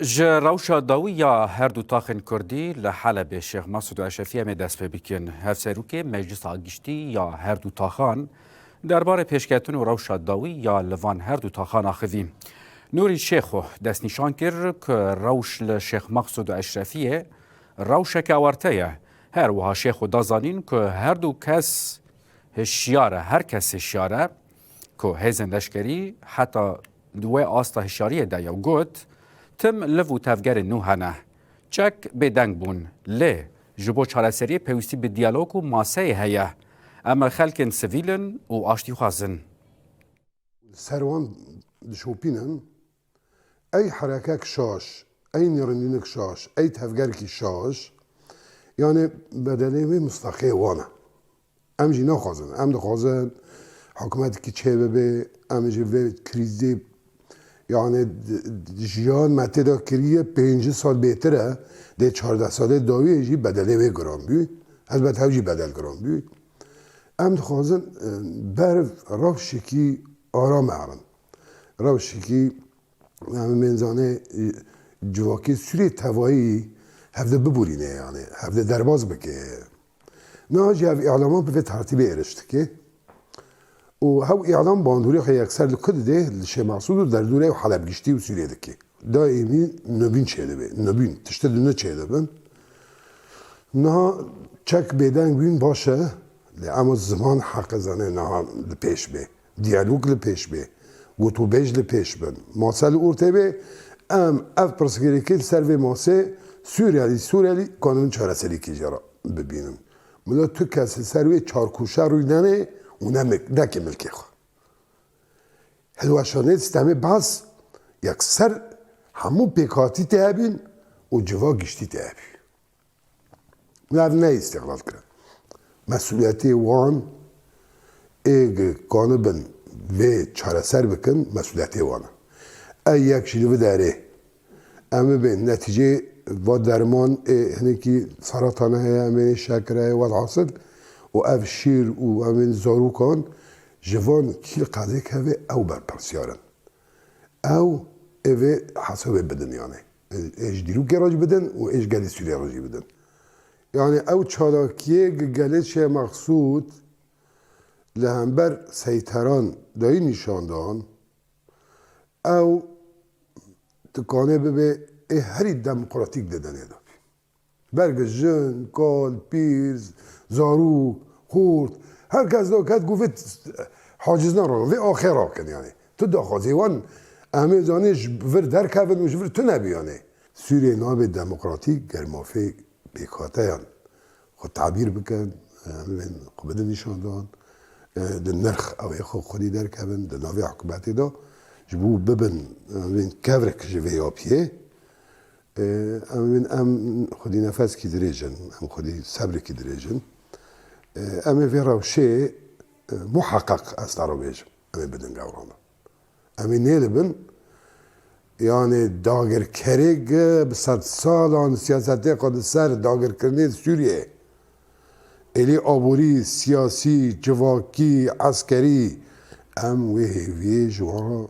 جا روشا داویا هر دو تاخن کردی لحلب شیخ مسعود اشرفی هم دست پی بکن. هفسروک مجلس آگشتی یا هر دو تاخان درباره پیشکتون و روشا داوی یا لوان هر دو تاخان آخوی. نوری شیخو دست نشان کرد که روش لشیخ مسعود اشرفی روش که ورتیه. هر وها شیخو دازانین که هر دو کس هشیاره هر کس هشیاره که هزن لشکری حتی دوی آستا هشیاریه دایا و گوت تم لفو تفگر نوهانه چک بدنگ بون لی جبو چارەسەری پێویستی به دیالوگ و ماسەی هەیە ئەمە خەلکن سڤیلن و ئاشتی خوازن. سروان دشوبينن اي حركاك شاش اي نيرنينك شاش اي تفجركي شاش يعني بدني مستقي وانا ام جي ناخذن ام دخوازن حكومتك چه ببه ام جي و كريزي يعني جيان متدا كريه 5 سال بهتره ده 14 ساله داوی جي بدله گرام بي البته هوجي بدل گرام بي ام دخوازن برف روشکی آرام عرن روشکی منزانه جواکی سوری توایی هفته ببورینه یعنی هفته درباز بکه نه جا اعلامان به ترتیب ارشت که و هاو اعلام باندوری خیلی اکثر لکد ده لشه مقصود در دوره حلب گشتی و سوریه دکی دائمی نبین چه ده نبین تشته دونه چه ده بن نه چک بیدنگ بین باشه اما زمان حق زنه نه لپیش به دیالوگ لپیش به و تو بیج لپیش بن ماسل اورته به ام اف پرسکری کل سر و ماسه سوریالی قانون چهارسالی کی جرا ببینم ملا تو کسی سر و چارکوشه روی ننه اونم نکه ملکی خو هدوشانه استمه باز یک سر همو پیکاتی تهبین و جوا گشتی تهبین من نه استقلال کرد مسئولیتی وان اگ کانو بن و چاره سر بکن مسئولیتی وانه ای یک شیلو داره اما به نتیجه و درمان هنه که سرطانه همین شکره و العاصل و اف شیر و همین زاروکان جوان کل قضیه که او بر پرسیارن او اوه حساب بدن یعنی ایش دیرو گراج بدن و ایش گلی سوری راجی بدن یعنی او چالاکیه گلیش مقصود لهمبر سیطران دایی نشاندان او تکانه به هری دموکراتیک دادن ادا برگ جن، کال، پیرز، زارو، خورد هر کس دا کد گفت حاجز نرانه و آخر راکن یعنی تو دا خوازیوان همه زانش ور در کبن و ور تو نبیانه سوریه ناب دموکراتیک گرمافه بیکاته یعنی خود تعبیر بکن همین قبضه نشاندان د نرخ او خو خودی در کبن د ناوی حکومتی دا جبو ببن من کورک جوی آپیه ام خودی نفس کی دریجن ام خودی صبر کی دریجن ام في روشي محقق استعرو بيجم ام بدن قورانا ام نيلبن يعني داگر كريج بصد سالان سياساتي قد سر داگر كرني سوريا الي عبوري سياسي جواكي عسكري ام وهي جوارا